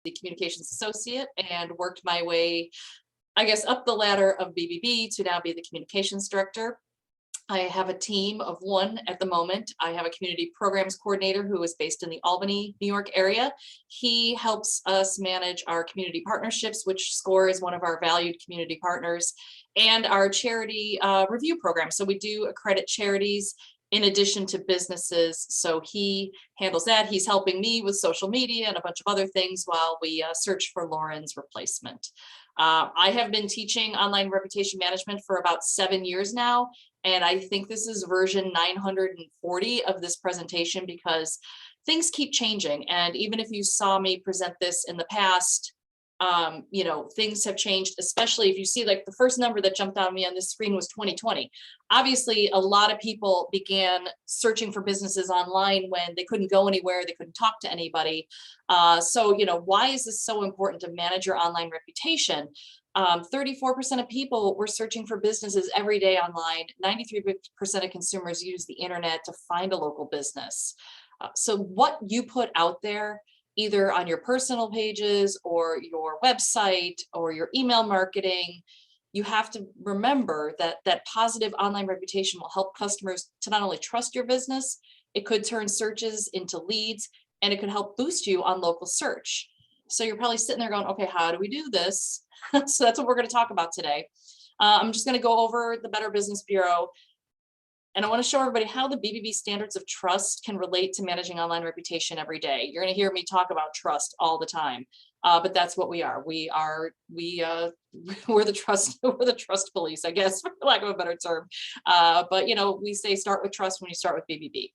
the communications associate and worked my way, I guess, up the ladder of BBB to now be the communications director. I have a team of one at the moment. I have a community programs coordinator who is based in the Albany, New York area. He helps us manage our community partnerships, which SCORE is one of our valued community partners, and our charity review program. So we do accredit charities in addition to businesses. So he handles that. He's helping me with social media and a bunch of other things while we search for Lauren's replacement. I have been teaching online reputation management for about 7 years now. And I think this is version 940 of this presentation because things keep changing. And even if you saw me present this in the past, you know, things have changed, especially if you see like the first number that jumped out at me on this screen was 2020. Obviously, a lot of people began searching for businesses online when they couldn't go anywhere, they couldn't talk to anybody. So, you know, why is this so important to manage your online reputation? 34% of people were searching for businesses every day online. 93% of consumers use the internet to find a local business. So what you put out there, either on your personal pages or your website or your email marketing, you have to remember that that positive online reputation will help customers to not only trust your business, it could turn searches into leads, and it could help boost you on local search. So you're probably sitting there going, okay, how do we do this? So that's what we're going to talk about today. I'm just going to go over the Better Business Bureau. And I want to show everybody how the BBB standards of trust can relate to managing online reputation every day. You're going to hear me talk about trust all the time, but that's what we are. We're the trust police, I guess, for lack of a better term. But you know, we say start with trust when you start with BBB.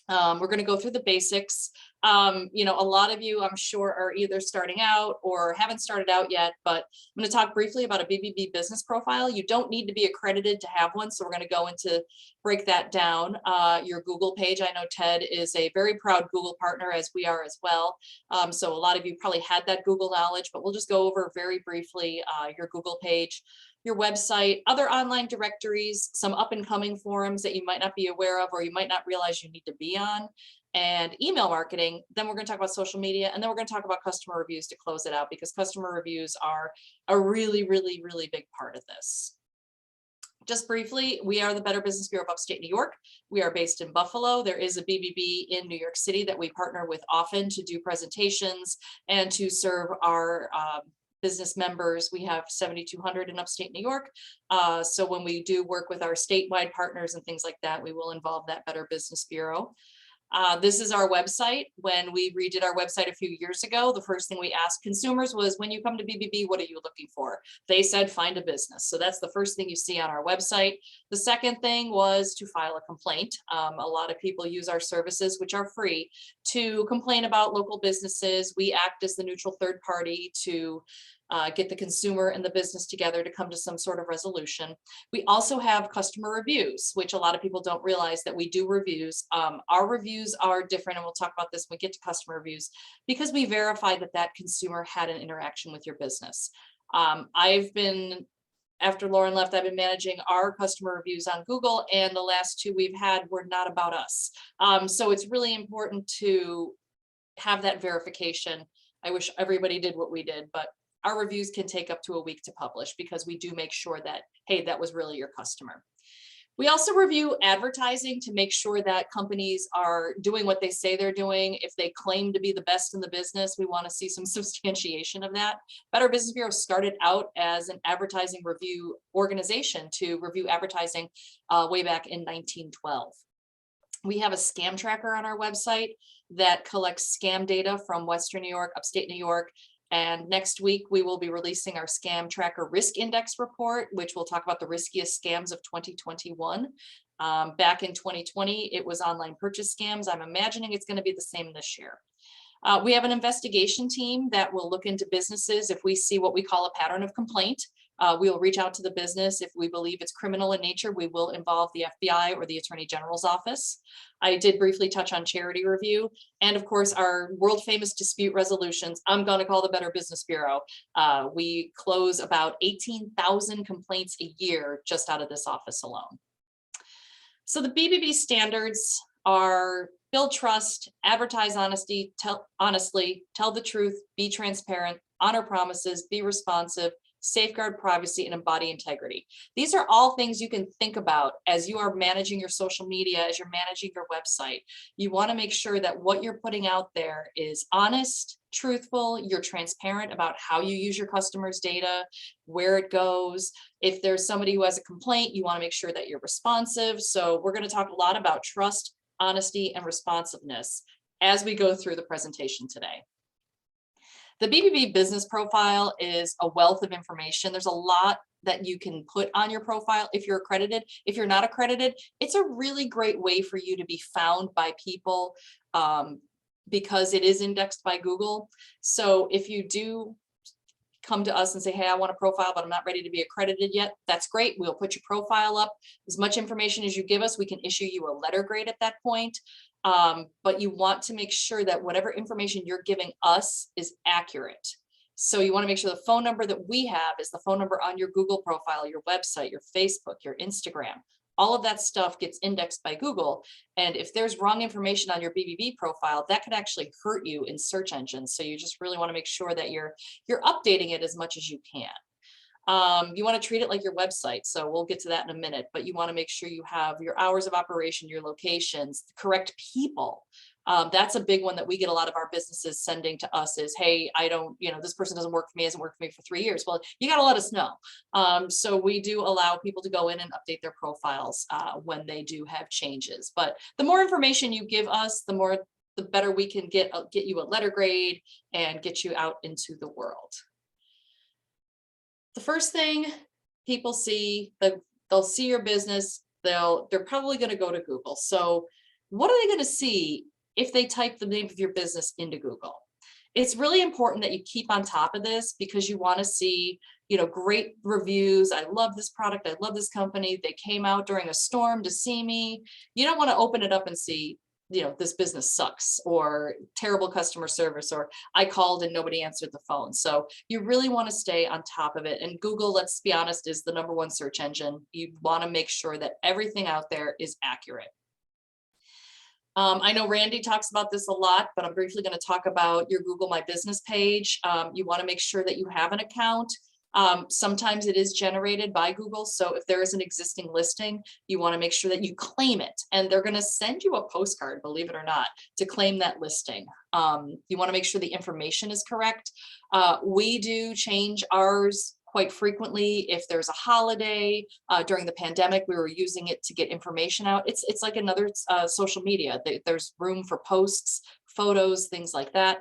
We're going to go through the basics. You know, a lot of you, I'm sure, are either starting out or haven't started out yet, but I'm going to talk briefly about a BBB business profile. You don't need to be accredited to have one, so we're going to go into break that down. Your Google page, I know Ted is a very proud Google partner, as we are as well. So a lot of you probably had that Google knowledge, but we'll just go over very briefly your Google page, your website, other online directories, some up and coming forums that you might not be aware of or you might not realize you need to be on, and email marketing. Then we're going to talk about social media, and then we're going to talk about customer reviews to close it out, because customer reviews are a really, really, really big part of this. Just briefly, we are the Better Business Bureau of Upstate New York. We are based in Buffalo. There is a BBB in New York City that we partner with often to do presentations and to serve our business members. We have 7,200 in upstate New York. So when we do work with our statewide partners and things like that, we will involve that Better Business Bureau. This is our website. When we redid our website a few years ago, the first thing we asked consumers was, when you come to BBB, what are you looking for? They said, find a business. So that's the first thing you see on our website. The second thing was to file a complaint. A lot of people use our services, which are free, to complain about local businesses. We act as the neutral third party to get the consumer and the business together to come to some sort of resolution. We also have customer reviews, which a lot of people don't realize that we do reviews. Our reviews are different, and we'll talk about this when we get to customer reviews, because we verify that that consumer had an interaction with your business. After Lauren left, I've been managing our customer reviews on Google, and the last two we've had were not about us. So it's really important to have that verification. I wish everybody did what we did, but our reviews can take up to a week to publish, because we do make sure that, hey, that was really your customer. We also review advertising to make sure that companies are doing what they say they're doing. If they claim to be the best in the business, we want to see some substantiation of that. Better Business Bureau started out as an advertising review organization to review advertising way back in 1912. We have a scam tracker on our website that collects scam data from Western New York, upstate New York. And next week, we will be releasing our Scam Tracker Risk Index report, which will talk about the riskiest scams of 2021. Back in 2020, it was online purchase scams. I'm imagining it's going to be the same this year. We have an investigation team that will look into businesses. If we see what we call a pattern of complaint, we'll reach out to the business. If we believe it's criminal in nature, we will involve the FBI or the Attorney General's office. I did briefly touch on charity review, and of course our world famous dispute resolutions. I'm going to call the Better Business Bureau. We close about 18,000 complaints a year just out of this office alone. So the BBB standards are build trust, advertise honesty, honestly, tell the truth, be transparent, honor promises, be responsive, safeguard privacy, and embody integrity. These are all things you can think about as you are managing your social media, as you're managing your website. You want to make sure that what you're putting out there is honest, truthful, you're transparent about how you use your customers' data, where it goes. If there's somebody who has a complaint, you want to make sure that you're responsive. So we're going to talk a lot about trust, honesty, and responsiveness as we go through the presentation today. The BBB business profile is a wealth of information. There's a lot that you can put on your profile if you're accredited. If you're not accredited, it's a really great way for you to be found by people because it is indexed by Google. So if you do come to us and say, hey, I want a profile, but I'm not ready to be accredited yet, that's great. We'll put your profile up. As much information as you give us, we can issue you a letter grade at that point. But you want to make sure that whatever information you're giving us is accurate. So you want to make sure the phone number that we have is the phone number on your Google profile, your website, your Facebook, your Instagram. All of that stuff gets indexed by Google. And if there's wrong information on your BBB profile, that could actually hurt you in search engines. So you just really want to make sure that you're updating it as much as you can. You want to treat it like your website. So we'll get to that in a minute, but you want to make sure you have your hours of operation, your locations, the correct people. That's a big one that we get a lot of our businesses sending to us is, hey, I don't, this person doesn't work for me, hasn't worked for me for 3 years. Well, you got to let us know. So we do allow people to go in and update their profiles when they do have changes. But the more information you give us, the better we can get you a letter grade and get you out into the world. The first thing people see, they'll see your business, they're probably going to go to Google. So what are they going to see if they type the name of your business into Google? It's really important that you keep on top of this because you want to see, great reviews. I love this product. I love this company. They came out during a storm to see me. You don't want to open it up and see, this business sucks or terrible customer service, or I called and nobody answered the phone. So you really want to stay on top of it. And Google, let's be honest, is the #1 search engine. You want to make sure that everything out there is accurate. I know Randy talks about this a lot, but I'm briefly going to talk about your Google My Business page. You want to make sure that you have an account. Sometimes it is generated by Google. So if there is an existing listing, you want to make sure that you claim it, and they're going to send you a postcard, believe it or not, to claim that listing. You want to make sure the information is correct. We do change ours quite frequently. If there's a holiday, during the pandemic, we were using it to get information out. It's like another social media. There's room for posts, photos, things like that.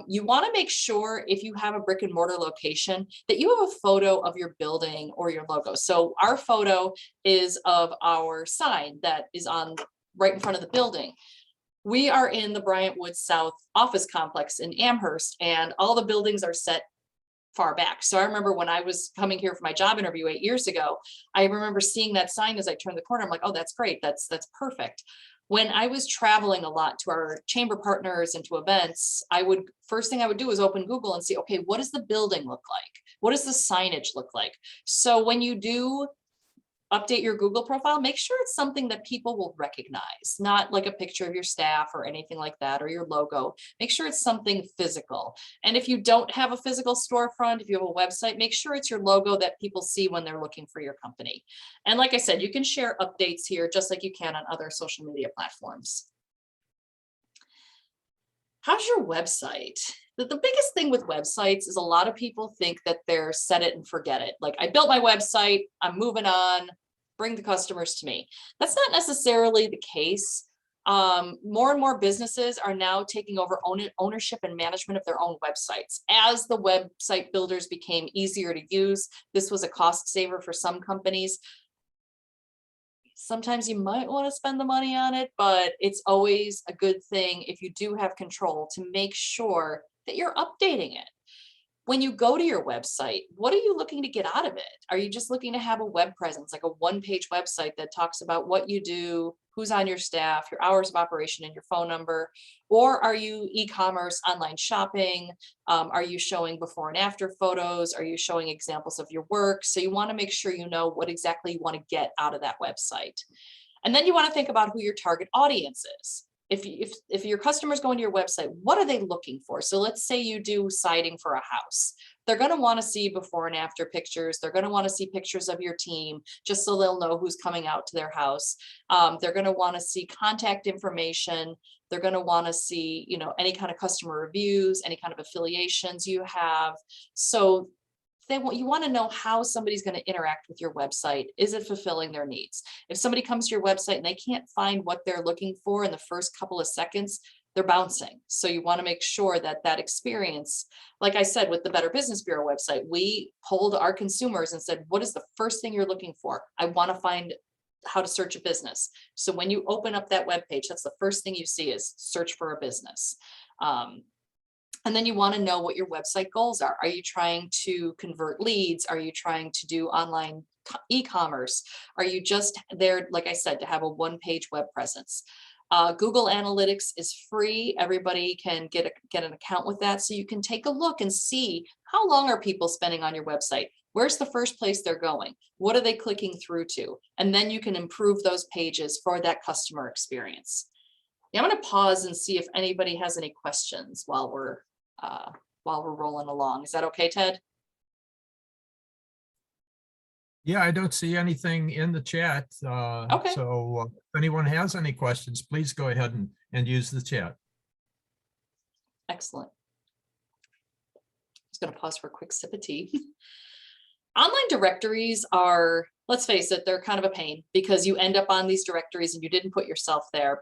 You want to make sure if you have a brick and mortar location that you have a photo of your building or your logo. So our photo is of our sign that is on right in front of the building. We are in the Bryant Woods South office complex in Amherst, and all the buildings are set far back. So I remember when I was coming here for my job interview 8 years ago, I remember seeing that sign as I turned the corner. I'm like, oh, that's great. That's perfect. When I was traveling a lot to our chamber partners and to events, first thing I would do is open Google and see, okay, what does the building look like? What does the signage look like? So when you do update your Google profile, make sure it's something that people will recognize, not like a picture of your staff or anything like that, or your logo. Make sure it's something physical. And if you don't have a physical storefront, if you have a website, make sure it's your logo that people see when they're looking for your company. And like I said, you can share updates here just like you can on other social media platforms. How's your website? The biggest thing with websites is a lot of people think that they're set it and forget it. Like, I built my website, I'm moving on, bring the customers to me. That's not necessarily the case. More and more businesses are now taking over ownership and management of their own websites. As the website builders became easier to use, this was a cost saver for some companies. Sometimes you might want to spend the money on it, but it's always a good thing if you do have control to make sure that you're updating it. When you go to your website, what are you looking to get out of it? Are you just looking to have a web presence, like a one-page website that talks about what you do, who's on your staff, your hours of operation, and your phone number? Or are you e-commerce, online shopping? Are you showing before and after photos? Are you showing examples of your work? So you want to make sure you know what exactly you want to get out of that website. And then you want to think about who your target audience is. if your customers go into your website, what are they looking for? So let's say you do siding for a house. They're going to want to see before and after pictures. They're going to want to see pictures of your team, just so they'll know who's coming out to their house. They're going to want to see contact information. They're going to want to see, you know, any kind of customer reviews, any kind of affiliations you have. So you want to know how somebody's going to interact with your website. Is it fulfilling their needs? If somebody comes to your website and they can't find what they're looking for in the first couple of seconds, they're bouncing. So you want to make sure that that experience, like I said, with the Better Business Bureau website, we polled our consumers and said, what is the first thing you're looking for? I want to find how to search a business. So when you open up that web page, that's the first thing you see is search for a business. And then you want to know what your website goals are. Are you trying to convert leads? Are you trying to do online e-commerce? Are you just there, like I said, to have a one-page web presence? Google Analytics is free. Everybody can get an account with that. So you can take a look and see how long are people spending on your website? Where's the first place they're going? What are they clicking through to? And then you can improve those pages for that customer experience. Yeah, I'm going to pause and see if anybody has any questions while we're rolling along. Is that okay, Ted? Yeah, I don't see anything in the chat. Okay. So if anyone has any questions, please go ahead and use the chat. Excellent. Just going to pause for a quick sip of tea. Online directories are, let's face it, they're kind of a pain because you end up on these directories and you didn't put yourself there.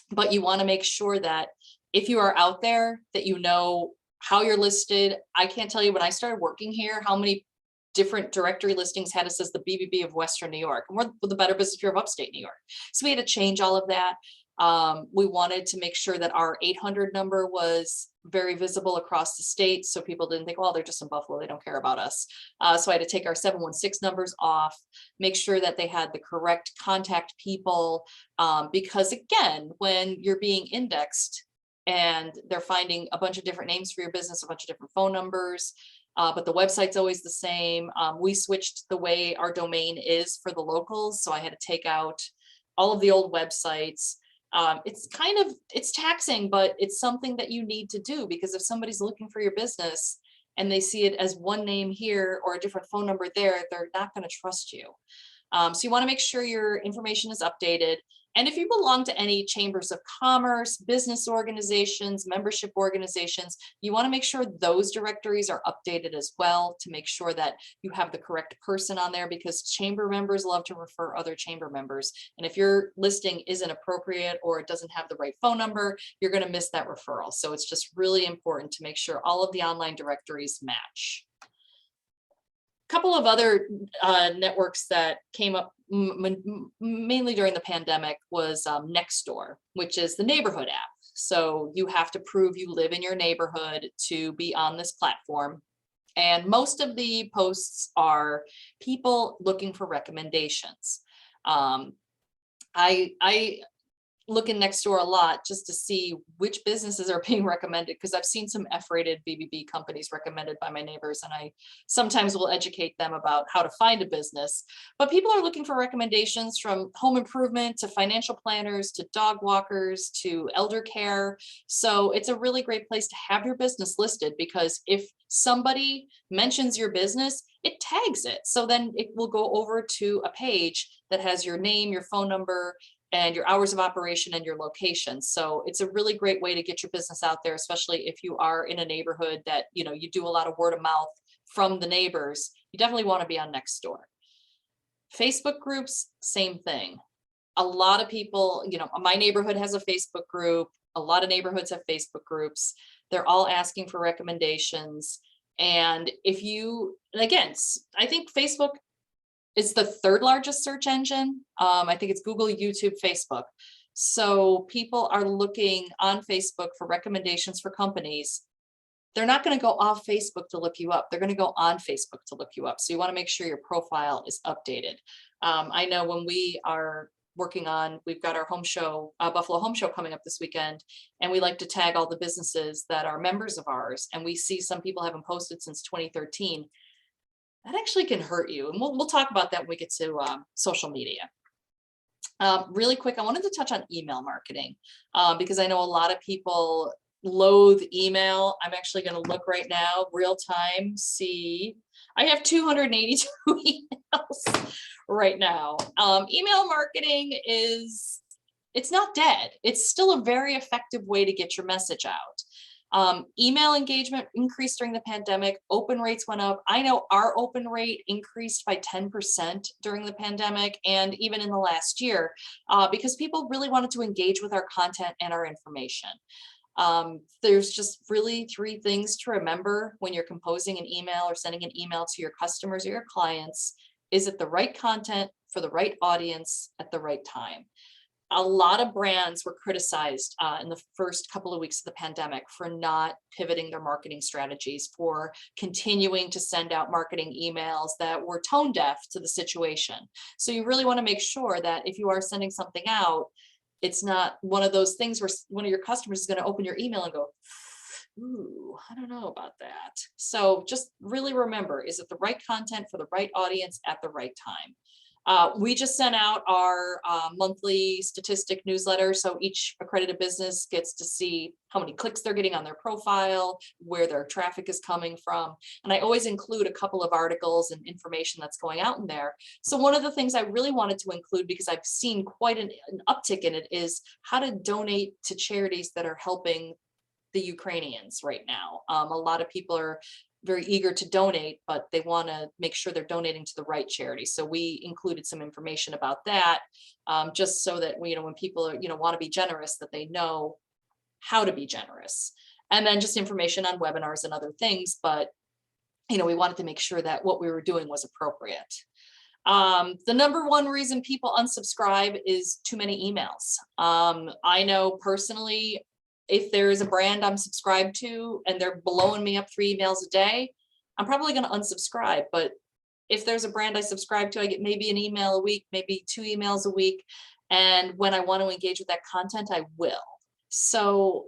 But you want to make sure that if you are out there, that you know how you're listed. I can't tell you when I started working here, how many different directory listings had us as the BBB of Western New York, and we're the Better Business Bureau of Upstate New York. So we had to change all of that. We wanted to make sure that our 800 number was very visible across the state, so people didn't think, well, they're just in Buffalo, they don't care about us. So I had to take our 716 numbers off, make sure that they had the correct contact people, because again, when you're being indexed and they're finding a bunch of different names for your business, a bunch of different phone numbers, but the website's always the same. We switched the way our domain is for the locals, so I had to take out all of the old websites. It's taxing, but it's something that you need to do, because if somebody's looking for your business and they see it as one name here or a different phone number there, they're not going to trust you. So you want to make sure your information is updated. And if you belong to any chambers of commerce, business organizations, membership organizations, you want to make sure those directories are updated as well to make sure that you have the correct person on there, because chamber members love to refer other chamber members. And if your listing isn't appropriate or it doesn't have the right phone number, you're going to miss that referral. So it's just really important to make sure all of the online directories match. Couple of other networks that came up mainly during the pandemic was Nextdoor, which is the neighborhood app. So you have to prove you live in your neighborhood to be on this platform. And most of the posts are people looking for recommendations. I look in Nextdoor a lot just to see which businesses are being recommended, because I've seen some F-rated BBB companies recommended by my neighbors, and I sometimes will educate them about how to find a business. But people are looking for recommendations from home improvement to financial planners to dog walkers to elder care. So it's a really great place to have your business listed, because if somebody mentions your business, it tags it. So then it will go over to a page that has your name, your phone number, and your hours of operation and your location. So it's a really great way to get your business out there, especially if you are in a neighborhood that, you know, you do a lot of word of mouth from the neighbors. You definitely want to be on Nextdoor. Facebook groups, same thing. A lot of people, you know, my neighborhood has a Facebook group. A lot of neighborhoods have Facebook groups. They're all asking for recommendations. And if you, and again, I think Facebook is the third largest search engine. I think it's Google, YouTube, Facebook. So people are looking on Facebook for recommendations for companies. They're not going to go off Facebook to look you up. They're going to go on Facebook to look you up. So you want to make sure your profile is updated. I know when we are working on, we've got our home show, Buffalo Home Show coming up this weekend, and we like to tag all the businesses that are members of ours. And we see some people haven't posted since 2013. That actually can hurt you. And we'll talk about that when we get to social media. Really quick, I wanted to touch on email marketing because I know a lot of people loathe email. I'm actually going to look right now, real time, see. I have 282 emails right now. Email marketing it's not dead. It's still a very effective way to get your message out. Email engagement increased during the pandemic. Open rates went up. I know our open rate increased by 10% during the pandemic and even in the last year because people really wanted to engage with our content and our information. There's just really 3 things to remember when you're composing an email or sending an email to your customers or your clients. Is it the right content for the right audience at the right time? A lot of brands were criticized in the first couple of weeks of the pandemic for not pivoting their marketing strategies, for continuing to send out marketing emails that were tone deaf to the situation. So you really want to make sure that if you are sending something out, it's not one of those things where one of your customers is going to open your email and go, ooh, I don't know about that. So just really remember, is it the right content for the right audience at the right time? We just sent out our monthly statistic newsletter. So each accredited business gets to see how many clicks they're getting on their profile, where their traffic is coming from. And I always include a couple of articles and information that's going out in there. So one of the things I really wanted to include, because I've seen quite an uptick in it, is how to donate to charities that are helping the Ukrainians right now. A lot of people are very eager to donate, but they want to make sure they're donating to the right charity. So we included some information about that, just so that when people are, want to be generous, that they know how to be generous. And then just information on webinars and other things. But we wanted to make sure that what we were doing was appropriate. The number one reason people unsubscribe is too many emails. I know personally, if there is a brand I'm subscribed to and they're blowing me up 3 emails a day, I'm probably going to unsubscribe. But if there's a brand I subscribe to, I get maybe an email a week, maybe 2 emails a week. And when I want to engage with that content, I will. So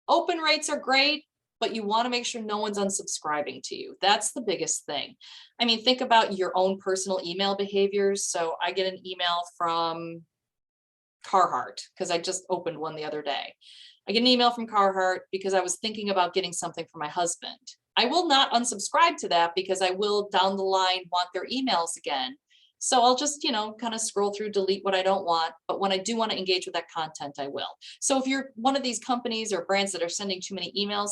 open rates are great, but you want to make sure no one's unsubscribing to you. That's the biggest thing. I mean, think about your own personal email behaviors. So I get an email from Carhartt because I just opened one the other day. I get an email from Carhartt because I was thinking about getting something for my husband. I will not unsubscribe to that because I will down the line want their emails again. So I'll just, kind of scroll through, delete what I don't want. But when I do want to engage with that content, I will. So if you're one of these companies or brands that are sending too many emails,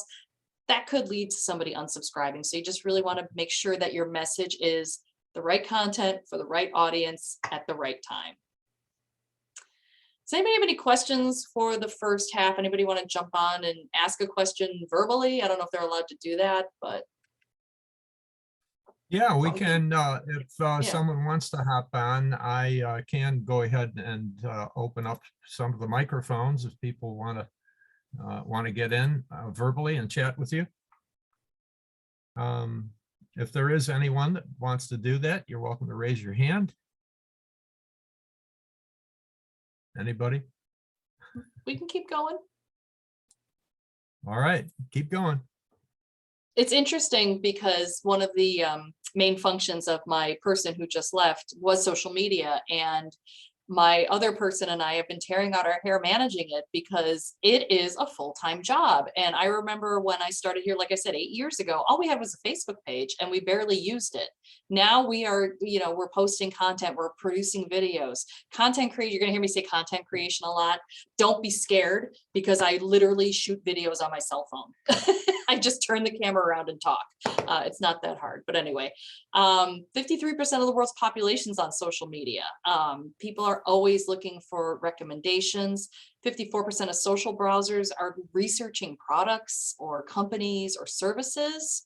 that could lead to somebody unsubscribing. So you just really want to make sure that your message is the right content for the right audience at the right time. Does anybody have any questions for the first half? Anybody want to jump on and ask a question verbally? I don't know if they're allowed to do that, but. Yeah, we can, if someone wants to hop on, I can go ahead and open up some of the microphones if people want to get in verbally and chat with you. If there is anyone that wants to do that, you're welcome to raise your hand. Anybody? We can keep going. All right, keep going. It's interesting because one of the main functions of my person who just left was social media, and my other person and I have been tearing out our hair managing it because it is a full-time job. And I remember when I started here, like I said, 8 years ago, all we had was a Facebook page and we barely used it. Now we are, we're posting content, we're producing videos, content creation. You're going to hear me say content creation a lot. Don't be scared because I literally shoot videos on my cell phone. I just turn the camera around and talk. It's not that hard, but anyway, 53% of the world's population is on social media. People are always looking for recommendations. 54% of social browsers are researching products or companies or services.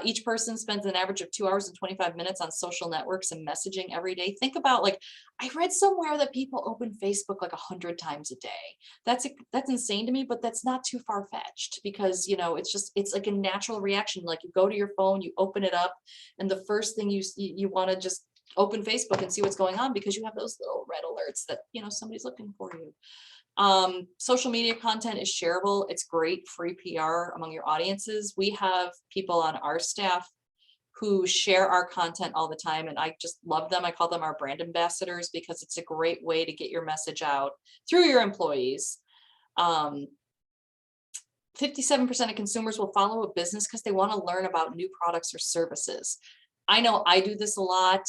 Each person spends an average of 2 hours and 25 minutes on social networks and messaging every day. Think about, I read somewhere that people open Facebook 100 times a day. That's insane to me, but that's not too far-fetched because, it's like a natural reaction. Like you go to your phone, you open it up, and the first thing you want to just open Facebook and see what's going on because you have those little red alerts that, somebody's looking for you. Social media content is shareable. It's great free PR among your audiences. We have people on our staff who share our content all the time. And I just love them. I call them our brand ambassadors because it's a great way to get your message out through your employees. 57% of consumers will follow a business because they want to learn about new products or services. I know I do this a lot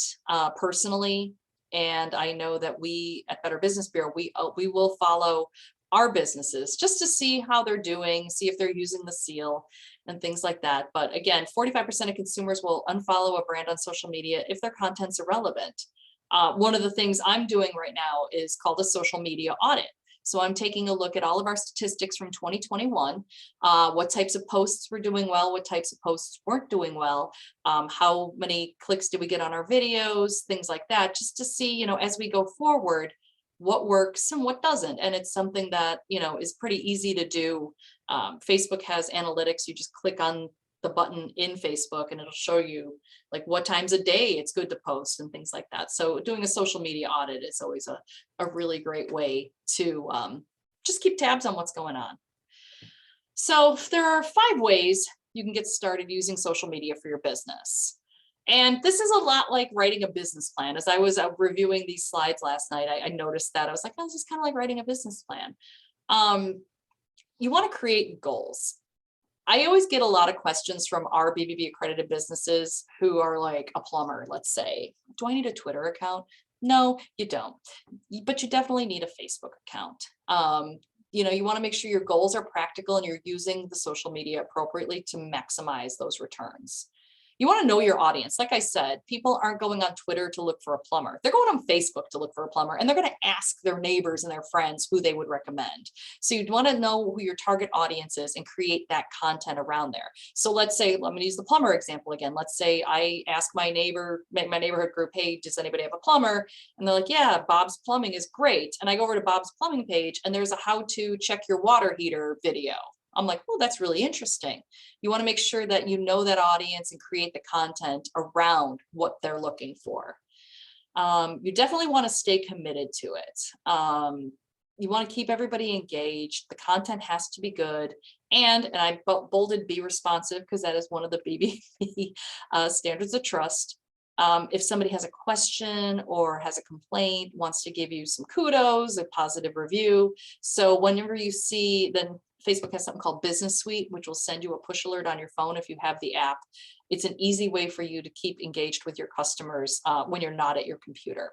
personally, and I know that we at Better Business Bureau, we will follow our businesses just to see how they're doing, see if they're using the seal and things like that. But again, 45% of consumers will unfollow a brand on social media if their content's irrelevant. One of the things I'm doing right now is called a social media audit. So I'm taking a look at all of our statistics from 2021, what types of posts were doing well, what types of posts weren't doing well, how many clicks did we get on our videos, things like that, just to see, you know, as we go forward, what works and what doesn't. And it's something that, you know, is pretty easy to do. Facebook has analytics. You just click on the button in Facebook and it'll show you like what times a day it's good to post and things like that. So doing a social media audit is always a really great way to just keep tabs on what's going on. So there are 5 ways you can get started using social media for your business. And this is a lot like writing a business plan. As I was reviewing these slides last night, I noticed that I was like, oh, this is kind of like writing a business plan. You want to create goals. I always get a lot of questions from our BBB accredited businesses who are like a plumber, let's say. Do I need a Twitter account? No, you don't, but you definitely need a Facebook account. You know, you want to make sure your goals are practical and you're using the social media appropriately to maximize those returns. You want to know your audience. Like I said, people aren't going on Twitter to look for a plumber. They're going on Facebook to look for a plumber, and they're going to ask their neighbors and their friends who they would recommend. So you'd want to know who your target audience is and create that content around there. So let's say, let me use the plumber example again. Let's say I ask my neighbor, my neighborhood group, hey, does anybody have a plumber? And they're like, yeah, Bob's Plumbing is great. And I go over to Bob's Plumbing page and there's a how to check your water heater video. I'm like, oh, that's really interesting. You want to make sure that you know that audience and create the content around what they're looking for. You definitely want to stay committed to it. You want to keep everybody engaged. The content has to be good. And I bolded be responsive because that is one of the BBB standards of trust. If somebody has a question or has a complaint, wants to give you some kudos, a positive review. So whenever you see, then Facebook has something called Business Suite, which will send you a push alert on your phone if you have the app. It's an easy way for you to keep engaged with your customers when you're not at your computer.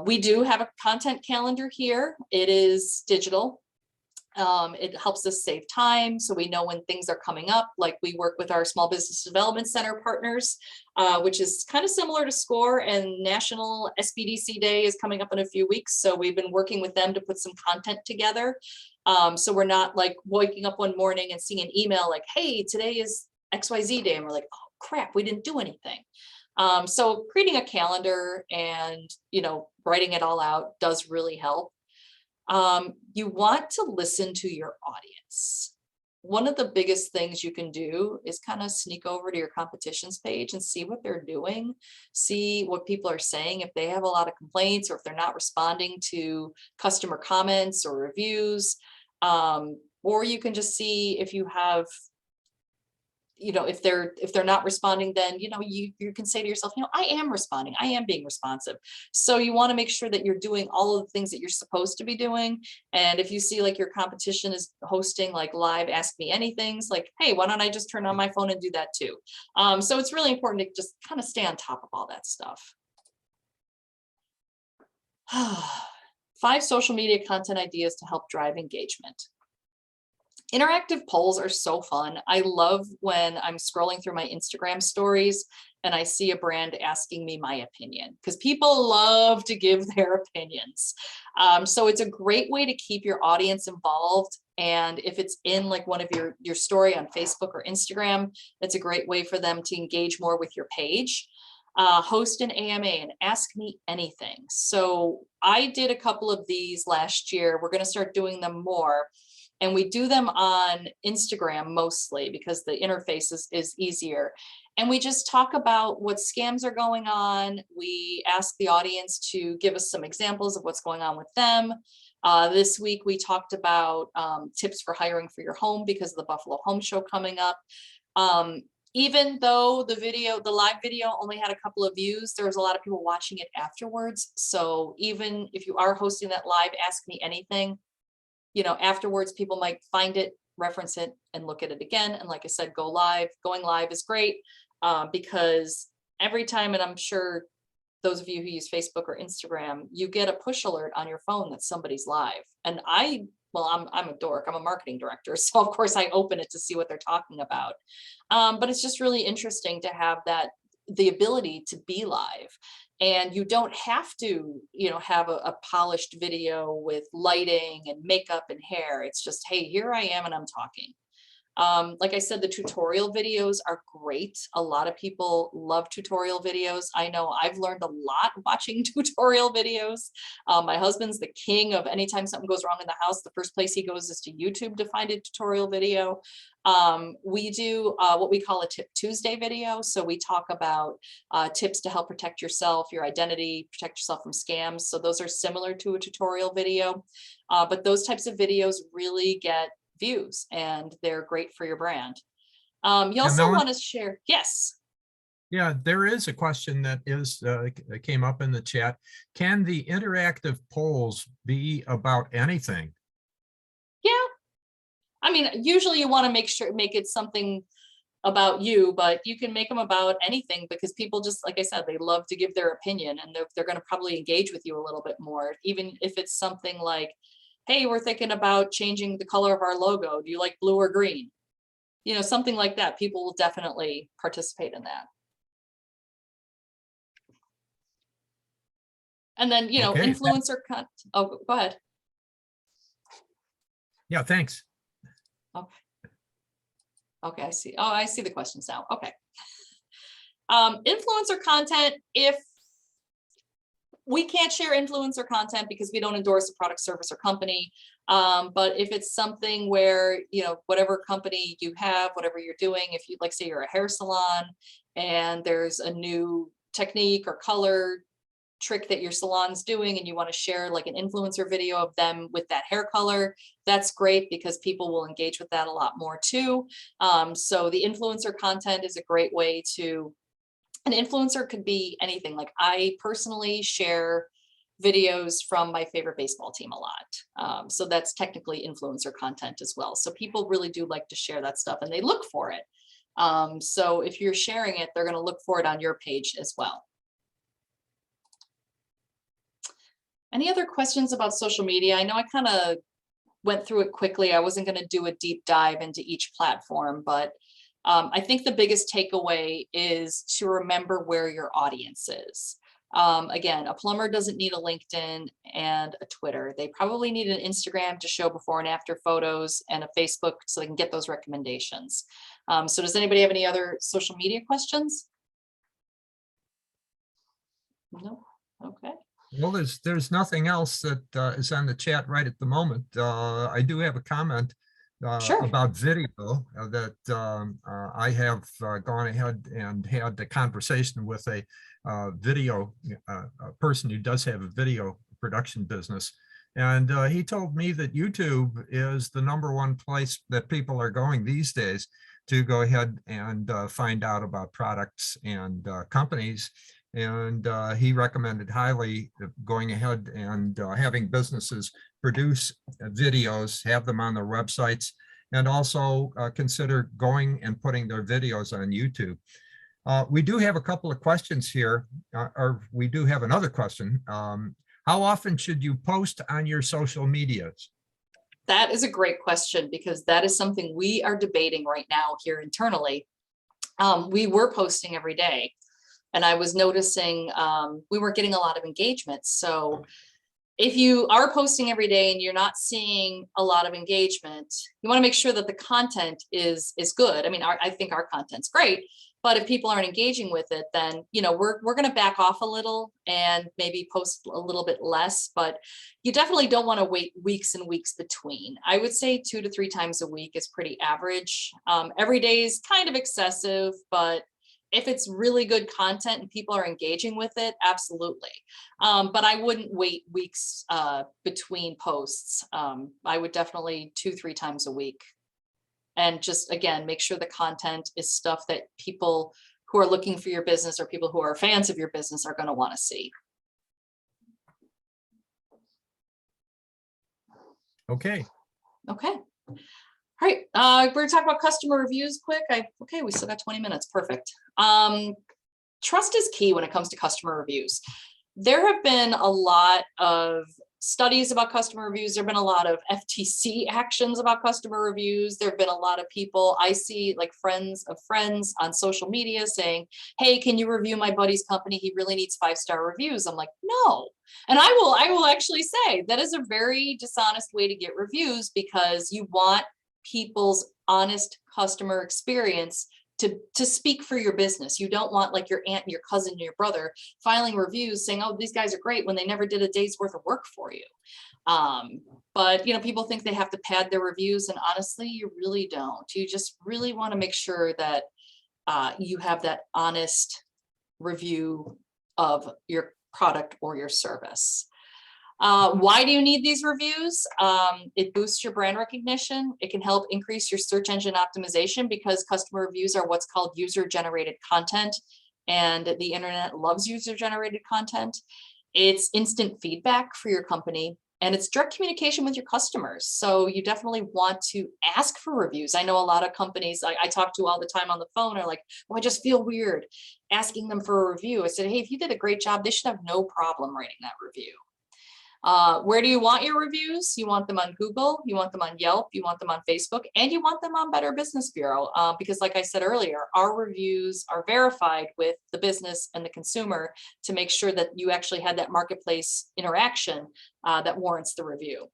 We do have a content calendar here. It is digital. It helps us save time so we know when things are coming up. Like we work with our Small Business Development Center partners, which is kind of similar to SCORE, and National SBDC Day is coming up in a few weeks. So we've been working with them to put some content together. So we're not like waking up one morning and seeing an email like, hey, today is XYZ Day. And we're like, oh crap, we didn't do anything. So creating a calendar and, you know, writing it all out does really help. You want to listen to your audience. One of the biggest things you can do is kind of sneak over to your competition's page and see what they're doing, see what people are saying, if they have a lot of complaints or if they're not responding to customer comments or reviews. Or you can just see if you have, you know, if they're not responding, then, you know, you can say to yourself, you know, I am responding, I am being responsive. So you want to make sure that you're doing all of the things that you're supposed to be doing. And if you see like your competition is hosting like live Ask Me Anythings, like, hey, why don't I just turn on my phone and do that too? So it's really important to just kind of stay on top of all that stuff. 5 social media content ideas to help drive engagement. Interactive polls are so fun. I love when I'm scrolling through my Instagram stories and I see a brand asking me my opinion, because people love to give their opinions. So it's a great way to keep your audience involved. And if it's in like one of your story on Facebook or Instagram, it's a great way for them to engage more with your page. Host an AMA and ask me anything. So I did a couple of these last year. We're going to start doing them more. And we do them on Instagram mostly because the interface is easier. And we just talk about what scams are going on. We ask the audience to give us some examples of what's going on with them. This week, we talked about tips for hiring for your home because of the Buffalo Home Show coming up. even though the live video only had a couple of views, there was a lot of people watching it afterwards. So even if you are hosting that live Ask Me Anything, afterwards people might find it, reference it, and look at it again. And like I said, going live is great, because every time, and I'm sure those of you who use Facebook or Instagram, you get a push alert on your phone that somebody's live. And I'm a dork, I'm a marketing director, so of course I open it to see what they're talking about. But it's just really interesting to have the ability to be live. And you don't have to, have a polished video with lighting and makeup and hair. It's just, hey, here I am and I'm talking. Like I said, the tutorial videos are great. A lot of people love tutorial videos. I know I've learned a lot watching tutorial videos. My husband's the king of anytime something goes wrong in the house, the first place he goes is to YouTube to find a tutorial video. We do what we call a Tip Tuesday video. So we talk about tips to help protect yourself, your identity, protect yourself from scams. So those are similar to a tutorial video, but those types of videos really get views and they're great for your brand. You also Melanie? want to share. Yes. Yeah, there is a question that came up in the chat. Can the interactive polls be about anything? Yeah. I mean, usually you want to make it something about you, but you can make them about anything because people just, like I said, they love to give their opinion and they're going to probably engage with you a little bit more, even if it's something like, hey, we're thinking about changing the color of our logo. Do you like blue or green? Something like that. People will definitely participate in that. And then, Okay. influencer content. Oh, go ahead. Yeah, thanks. Okay. Okay, I see. Oh, I see the questions now. Okay. Influencer content, if we can't share influencer content because we don't endorse a product, service, or company. But if it's something where, whatever company you have, whatever you're doing, if you like, say you're a hair salon and there's a new technique or color trick that your salon's doing and you want to share like an influencer video of them with that hair color, that's great because people will engage with that a lot more too. So the influencer content is a great way to, an influencer could be anything. Like I personally share videos from my favorite baseball team a lot. So that's technically influencer content as well. So people really do like to share that stuff and they look for it. So if you're sharing it, they're going to look for it on your page as well. Any other questions about social media? I know I kind of went through it quickly. I wasn't going to do a deep dive into each platform, but I think the biggest takeaway is to remember where your audience is. Again, a plumber doesn't need a LinkedIn and a Twitter. They probably need an Instagram to show before and after photos and a Facebook so they can get those recommendations. So does anybody have any other social media questions? No. Okay. Well, there's nothing else that is on the chat right at the moment. I do have a comment Sure. about video that I have gone ahead and had the conversation with a video a person who does have a video production business. And he told me that YouTube is the #1 place that people are going these days to go ahead and find out about products and companies. And he recommended highly going ahead and having businesses produce videos, have them on their websites, and also consider going and putting their videos on YouTube. We do have a couple of questions here, or we do have another question. How often should you post on your social medias? That is a great question because that is something we are debating right now here internally. We were posting every day. And I was noticing we weren't getting a lot of engagement. So if you are posting every day and you're not seeing a lot of engagement, you want to make sure that the content is good. I mean, I think our content's great, but if people aren't engaging with it, then we're going to back off a little and maybe post a little bit less. But you definitely don't want to wait weeks and weeks between. I would say 2 to 3 times a week is pretty average. Every day is kind of excessive, but if it's really good content and people are engaging with it, absolutely. But I wouldn't wait weeks between posts. I would definitely 2-3 times a week. And just, again, make sure the content is stuff that people who are looking for your business or people who are fans of your business are going to want to see. Okay. Okay. All right. We're going to talk about customer reviews quick. Okay, we still got 20 minutes. Perfect. Trust is key when it comes to customer reviews. There have been a lot of studies about customer reviews. There have been a lot of FTC actions about customer reviews. There have been a lot of people I see, like friends of friends on social media, saying, hey, can you review my buddy's company? He really needs 5-star reviews. I'm like, no. And I will actually say that is a very dishonest way to get reviews, because you want people's honest customer experience to speak for your business. You don't want like your aunt and your cousin and your brother filing reviews saying, oh, these guys are great, when they never did a day's worth of work for you. But people think they have to pad their reviews, and honestly, you really don't. You just really want to make sure that you have that honest review of your product or your service. Why do you need these reviews? It boosts your brand recognition. It can help increase your search engine optimization, because customer reviews are what's called user-generated content, and the internet loves user-generated content. It's instant feedback for your company, and it's direct communication with your customers. So you definitely want to ask for reviews. I know a lot of companies I talk to all the time on the phone are like, well, I just feel weird asking them for a review. I said, hey, if you did a great job, they should have no problem writing that review. Where do you want your reviews? You want them on Google, you want them on Yelp, you want them on Facebook, and you want them on Better Business Bureau, because like I said earlier, our reviews are verified with the business and the consumer to make sure that you actually had that marketplace interaction that warrants the review.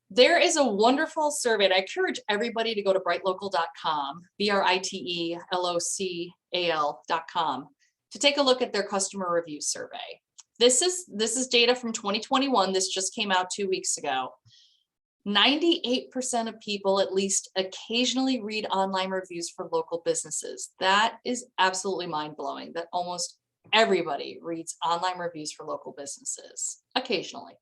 There is a wonderful survey, and I encourage everybody to go to brightlocal.com, BRITELOCAL.com, to take a look at their customer review survey. This is data from 2021. This just came out 2 weeks ago. 98% of people at least occasionally read online reviews for local businesses. That is absolutely mind-blowing, that almost everybody reads online reviews for local businesses occasionally.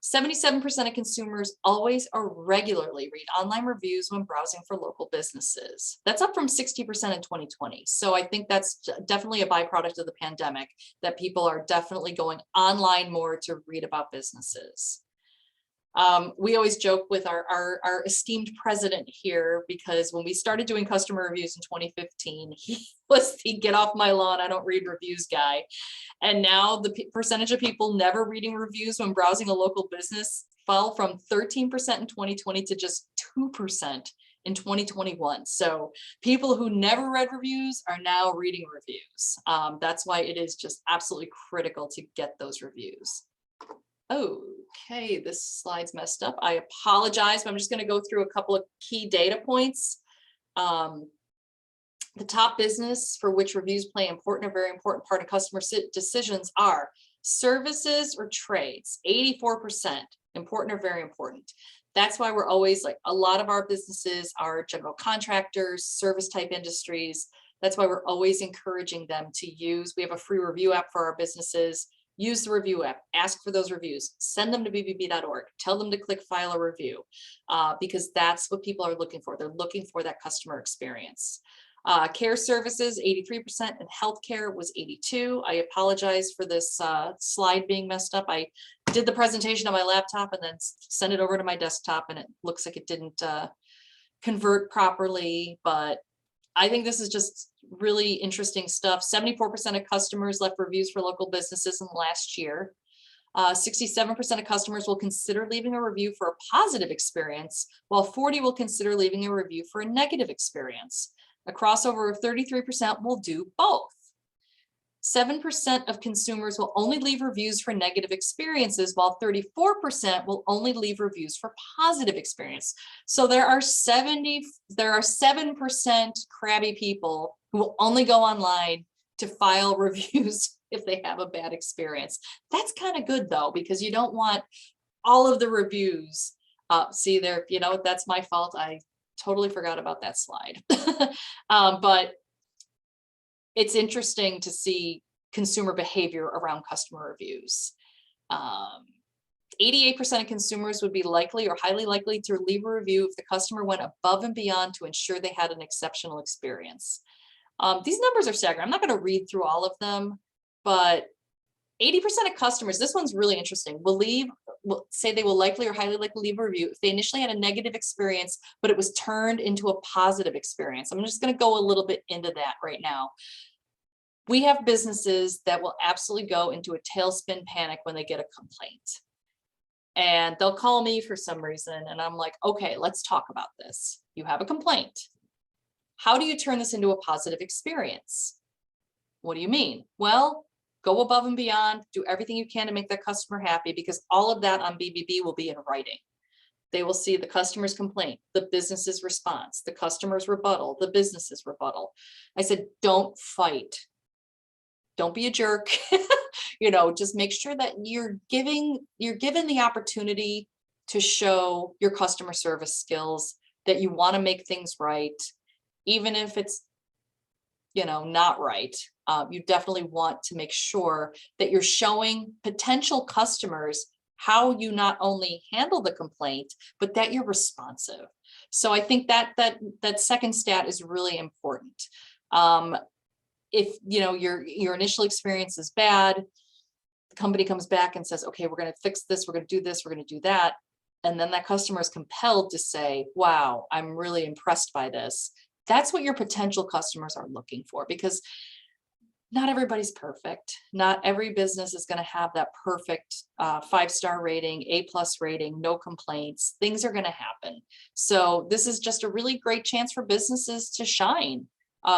77% of consumers always or regularly read online reviews when browsing for local businesses. That's up from 60% in 2020. So I think that's definitely a byproduct of the pandemic, that people are definitely going online more to read about businesses. We always joke with our esteemed president here, because when we started doing customer reviews in 2015, he was the get off my lawn, I don't read reviews guy. And now the percentage of people never reading reviews when browsing a local business fell from 13% in 2020 to just 2% in 2021. So people who never read reviews are now reading reviews. That's why it is just absolutely critical to get those reviews. Okay, this slide's messed up. I apologize, but I'm just going to go through a couple of key data points. The top business for which reviews play a very important part of customer decisions are services or trades. 84%, important or very important. That's why we're always like, a lot of our businesses are general contractors, service type industries. That's why we're always encouraging them to use. We have a free review app for our businesses. Use the review app, ask for those reviews, send them to bbb.org, tell them to click file a review, because that's what people are looking for. They're looking for that customer experience. Care services, 83%, and healthcare was 82%. I apologize for this slide being messed up. I did the presentation on my laptop and then sent it over to my desktop, and it looks like it didn't convert properly, but I think this is just really interesting stuff. 74% of customers left reviews for local businesses in the last year. 67% of customers will consider leaving a review for a positive experience, while 40% will consider leaving a review for a negative experience. A crossover of 33% will do both. 7% of consumers will only leave reviews for negative experiences, while 34% will only leave reviews for positive experience. So there are 7% crabby people who will only go online to file reviews if they have a bad experience. That's kind of good though, because you don't want all of the reviews. See there, that's my fault. I totally forgot about that slide. But it's interesting to see consumer behavior around customer reviews. 88% of consumers would be likely or highly likely to leave a review if the customer went above and beyond to ensure they had an exceptional experience. These numbers are staggering. I'm not going to read through all of them, but 80% of customers, this one's really interesting, will say they will likely or highly likely leave a review if they initially had a negative experience, but it was turned into a positive experience. I'm just going to go a little bit into that right now. We have businesses that will absolutely go into a tailspin panic when they get a complaint. And they'll call me for some reason, and I'm like, okay, let's talk about this. You have a complaint. How do you turn this into a positive experience? What do you mean? Well, go above and beyond, do everything you can to make that customer happy, because all of that on BBB will be in writing. They will see the customer's complaint, the business's response, the customer's rebuttal, the business's rebuttal. I said, don't fight. Don't be a jerk. Just make sure that you're given the opportunity to show your customer service skills, that you want to make things right, even if it's not right. You definitely want to make sure that you're showing potential customers how you not only handle the complaint, but that you're responsive. So I think that second stat is really important. If your initial experience is bad, the company comes back and says, okay, we're going to fix this, we're going to do this, we're going to do that. And then that customer is compelled to say, wow, I'm really impressed by this. That's what your potential customers are looking for, because not everybody's perfect. Not every business is going to have that perfect 5-star rating, A+ rating, no complaints. Things are going to happen. So this is just a really great chance for businesses to shine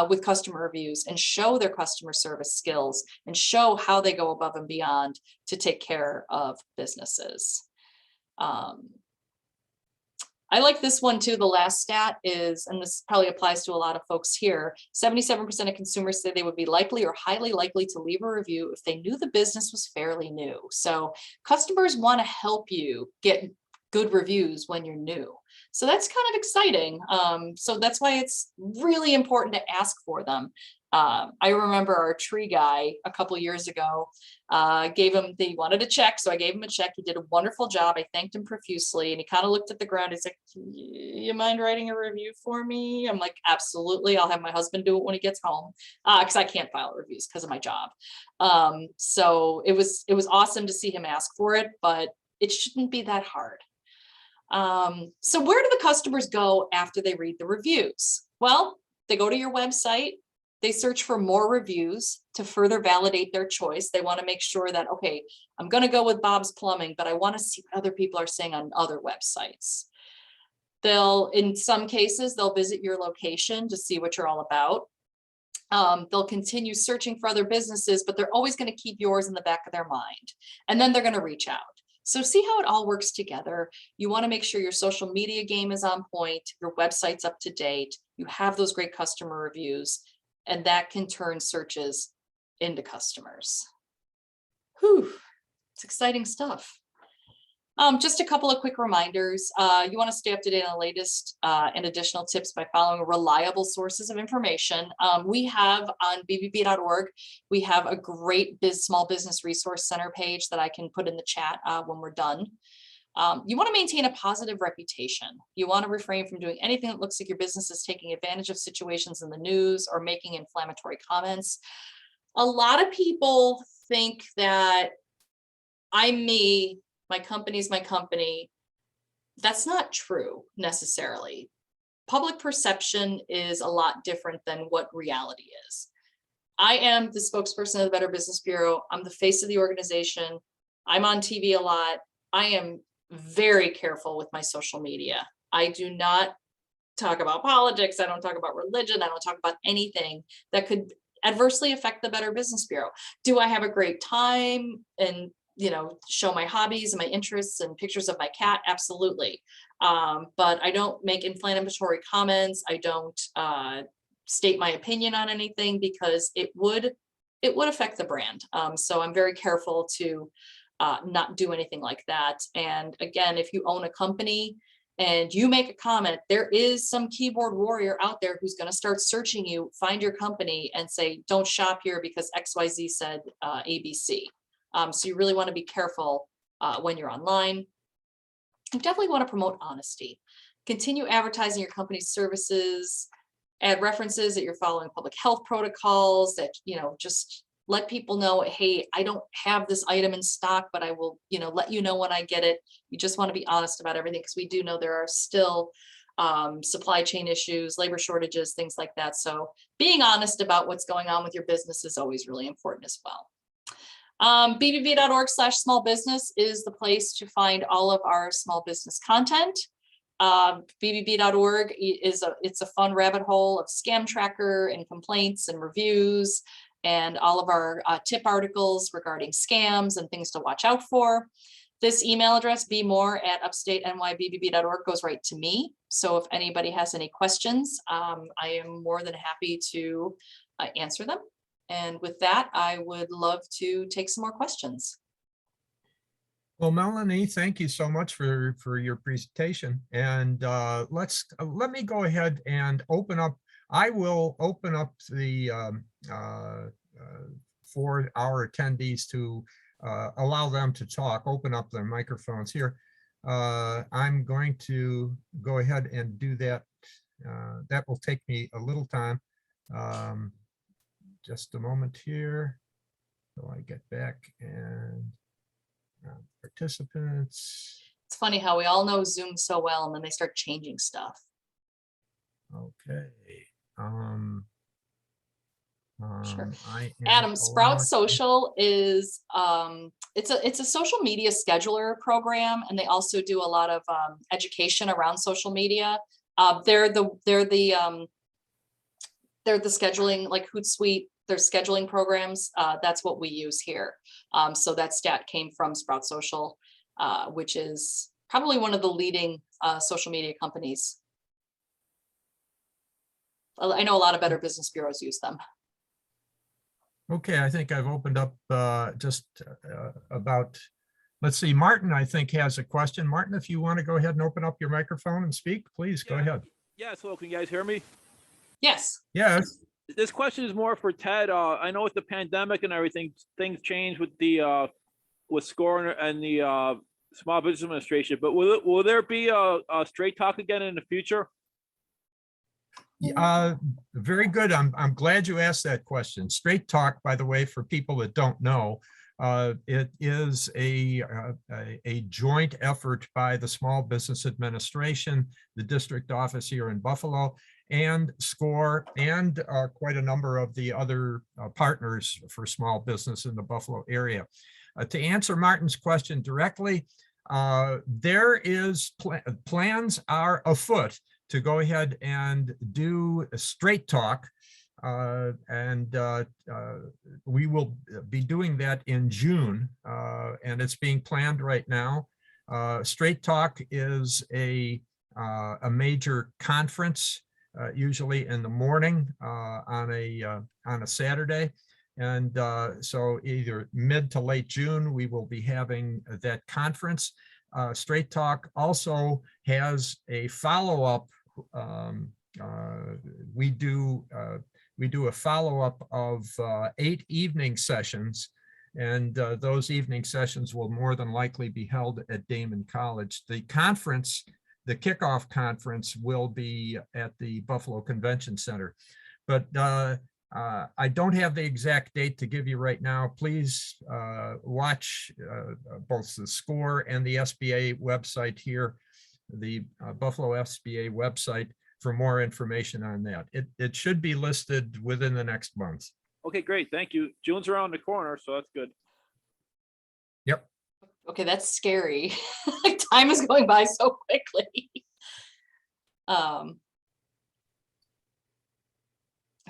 with customer reviews and show their customer service skills and show how they go above and beyond to take care of businesses. I like this one too. The last stat is, and this probably applies to a lot of folks here, 77% of consumers say they would be likely or highly likely to leave a review if they knew the business was fairly new. So customers want to help you get good reviews when you're new. So that's kind of exciting. So that's why it's really important to ask for them. I remember our tree guy a couple years ago, they wanted a check. So I gave him a check. He did a wonderful job. I thanked him profusely, and he kind of looked at the ground. He's like, you mind writing a review for me? I'm like, absolutely. I'll have my husband do it when he gets home. Cause I can't file reviews because of my job. So it was awesome to see him ask for it, but it shouldn't be that hard. So where do the customers go after they read the reviews? Well, they go to your website. They search for more reviews to further validate their choice. They want to make sure that, okay, I'm going to go with Bob's Plumbing, but I want to see what other people are saying on other websites. In some cases, they'll visit your location to see what you're all about. They'll continue searching for other businesses, but they're always going to keep yours in the back of their mind. And then they're going to reach out. So see how it all works together. You want to make sure your social media game is on point, your website's up to date, you have those great customer reviews, and that can turn searches into customers. Whew, it's exciting stuff. Just a couple of quick reminders. You want to stay up to date on the latest and additional tips by following reliable sources of information. We have on bbb.org, we have a great small business resource center page that I can put in the chat when we're done. You want to maintain a positive reputation. You want to refrain from doing anything that looks like your business is taking advantage of situations in the news or making inflammatory comments. A lot of people think that I'm me, my company's my company. That's not true necessarily. Public perception is a lot different than what reality is. I am the spokesperson of the Better Business Bureau. I'm the face of the organization. I'm on TV a lot. I am very careful with my social media. I do not talk about politics. I don't talk about religion. I don't talk about anything that could adversely affect the Better Business Bureau. Do I have a great time and show my hobbies and my interests and pictures of my cat? Absolutely. But I don't make inflammatory comments. I don't state my opinion on anything because it would affect the brand. So I'm very careful to not do anything like that. And again, if you own a company and you make a comment, there is some keyboard warrior out there who's going to start searching you, find your company and say, don't shop here because XYZ said ABC. So you really want to be careful when you're online. You definitely want to promote honesty. Continue advertising your company's services, add references that you're following public health protocols, that, just let people know, hey, I don't have this item in stock, but I will, let you know when I get it. You just want to be honest about everything, because we do know there are still supply chain issues, labor shortages, things like that. So being honest about what's going on with your business is always really important as well. bbb.org/small business is the place to find all of our small business content. bbb.org it's a fun rabbit hole of scam tracker and complaints and reviews, and all of our tip articles regarding scams and things to watch out for. This email address, bmore@upstatenyBBB.org, goes right to me. So if anybody has any questions, I am more than happy to answer them. And with that, I would love to take some more questions. Well, Melanie, thank you so much for your presentation. And let me go ahead and open up. I will open up the for our attendees to allow them to talk, open up their microphones here. I'm going to go ahead and do that. That will take me a little time. Just a moment here. So I get back and participants. It's funny how we all know Zoom so well, and then they start changing stuff. Okay. Sure. I am Adam, Sprout allowing- Social is it's a social media scheduler program, and they also do a lot of education around social media. They're the scheduling, like Hootsuite, their scheduling programs. That's what we use here. So that stat came from Sprout Social, which is probably one of the leading social media companies. I know a lot of Better Business Bureaus use them. Okay, I think I've opened up just about, let's see, Martin, I think has a question. Martin, if you want to go ahead and open up your microphone and speak, please go ahead. Yes, hello, can you guys hear me? Yes. Yes. This question is more for Ted. I know with the pandemic and everything, things changed with the with SCORE and the Small Business Administration, but will there be a straight talk again in the future? Very good. I'm glad you asked that question. Straight Talk, by the way, for people that don't know, it is a joint effort by the Small Business Administration, the district office here in Buffalo, and SCORE, and quite a number of the other partners for small business in the Buffalo area. To answer Martin's question directly, there is plans are afoot to go ahead and do a Straight Talk, and we will be doing that in June, and it's being planned right now. Straight Talk is a major conference, usually in the morning on a Saturday, and so either mid to late June we will be having that conference. Straight Talk also has a follow-up. We do a follow-up of 8 evening sessions, and those evening sessions will more than likely be held at Damon College. The conference, the kickoff conference, will be at the Buffalo Convention Center, but I don't have the exact date to give you right now. Please watch both the SCORE and the SBA website here, the Buffalo SBA website, for more information on that. It should be listed within the next month. Okay, great. Thank you. June's around the corner, so that's good. Yep. Okay, that's scary. Time is going by so quickly.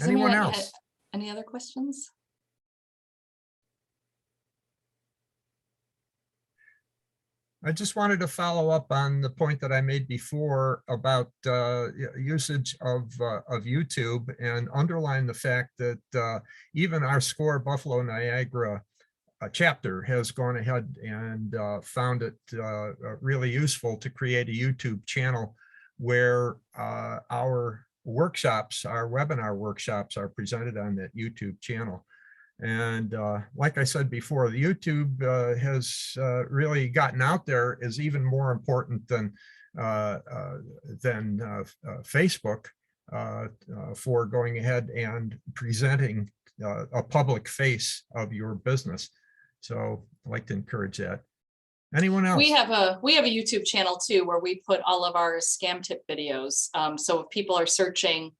Anyone else? Any other questions? I just wanted to follow up on the point that I made before about usage of YouTube, and underline the fact that even our SCORE Buffalo Niagara chapter has gone ahead and found it really useful to create a YouTube channel where our workshops, our webinar workshops, are presented on that YouTube channel. And like I said before, the YouTube has really gotten out there is even more important than Facebook for going ahead and presenting a public face of your business. So I'd like to encourage that. Anyone else? We have a YouTube channel too, where we put all of our scam tip videos. So if people are searching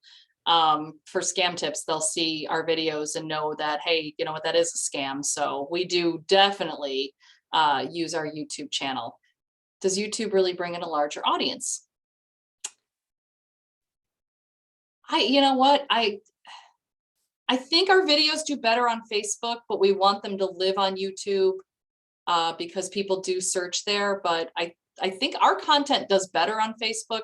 for scam tips, they'll see our videos and know that, hey, you know what, that is a scam. So we do definitely use our YouTube channel. Does YouTube really bring in a larger audience? You know what, I think our videos do better on Facebook, but we want them to live on YouTube because people do search there. But I think our content does better on Facebook.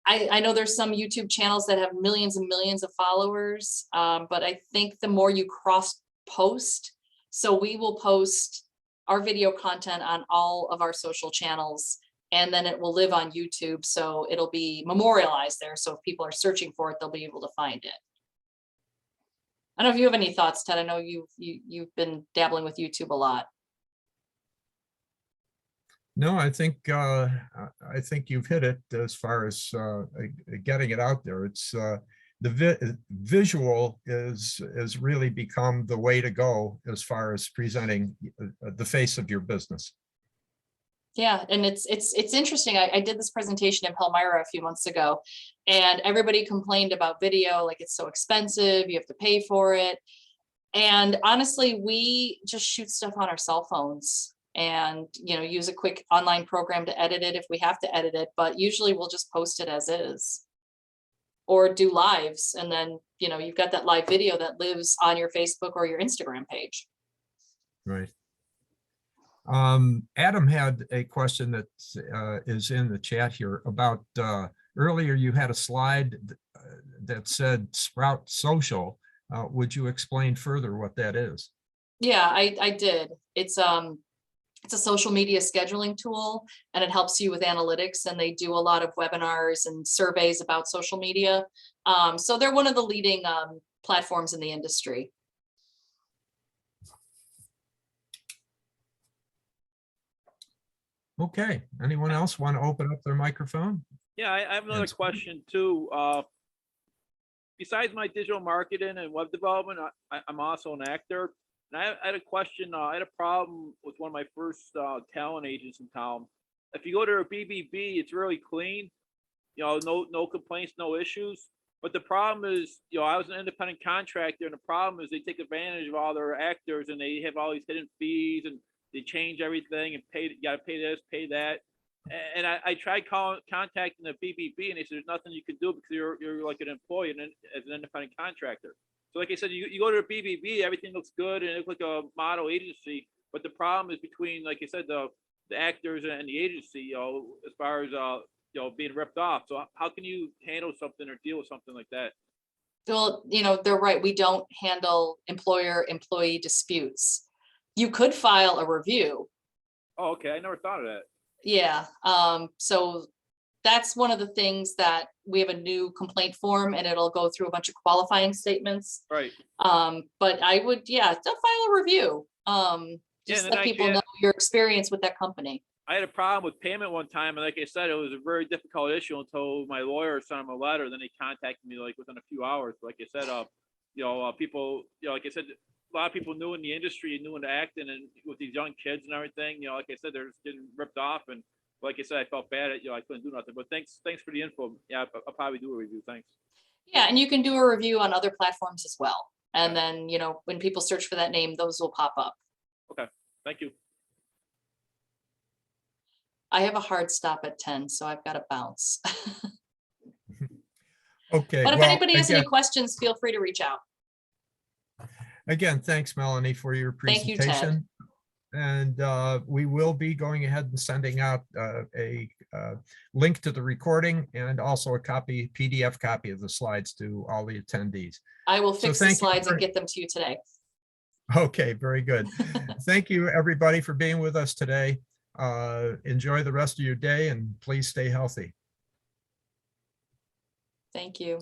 I know there's some YouTube channels that have millions and millions of followers, but I think the more you cross post, so we will post our video content on all of our social channels, and then it will live on YouTube. So it'll be memorialized there. So if people are searching for it, they'll be able to find it. I don't know if you have any thoughts, Ted. I know you've been dabbling with YouTube a lot. No, I think you've hit it as far as getting it out there. It's the visual is really become the way to go as far as presenting the face of your business. Yeah, and it's interesting. I did this presentation in Palmyra a few months ago, and everybody complained about video, like it's so expensive, you have to pay for it. And honestly, we just shoot stuff on our cell phones and, you know, use a quick online program to edit it if we have to edit it, but usually we'll just post it as is or do lives. And then, you know, you've got that live video that lives on your Facebook or your Instagram page. Right. Adam had a question that is in the chat here about earlier you had a slide that said Sprout Social. Would you explain further what that is? Yeah, I did. It's a social media scheduling tool, and it helps you with analytics, and they do a lot of webinars and surveys about social media. So they're one of the leading platforms in the industry. Okay, anyone else want to open up their microphone? Yeah, I have another question too. Besides my digital marketing and web development, I'm also an actor. And I had a question. I had a problem with one of my first talent agents in town. If you go to a BBB, it's really clean. You know, no complaints, no issues. But the problem is, you know, I was an independent contractor, and the problem is they take advantage of all their actors, and they have all these hidden fees, and they change everything and pay. You got to pay this, pay that. And I tried contacting the BBB, and they said there's nothing you can do because you're like an employee and as an independent contractor. So like I said, you go to the BBB, everything looks good and it looks like a model agency. But the problem is between, like I said, the actors and the agency, you know, as far as you know, being ripped off. So how can you handle something or deal with something like that? Well, you know, they're right. We don't handle employer-employee disputes. You could file a review. Oh, okay. I never thought of that. Yeah. So that's one of the things that we have a new complaint form, and it'll go through a bunch of qualifying statements. Right. But I would, yeah, file a review. Just Yeah, let people know your experience with that company. I had a problem with payment one time, and like I said, it was a very difficult issue until my lawyer sent him a letter. Then they contacted me like within a few hours. Like I said, you know, people, you know, like I said, a lot of people new in the industry and new into acting, and with these young kids and everything, you know, like I said, they're just getting ripped off. And like I said, I felt bad at, you know, I couldn't do nothing. But thanks for the info. Yeah, I'll probably do a review. Thanks. Yeah, and you can do a review on other platforms as well. And then, you know, when people search for that name, those will pop up. Okay, thank you. I have a hard stop at 10, so I've got to bounce. Okay. But if anybody has any questions, feel free to reach out. Again, thanks, Melanie, for your presentation. Thank you, Ted. And we will be going ahead and sending out a link to the recording and also a PDF copy of the slides to all the attendees. I will fix the slides and get them to you today. Okay, very good. Thank you, everybody, for being with us today. Enjoy the rest of your day and please stay healthy. Thank you.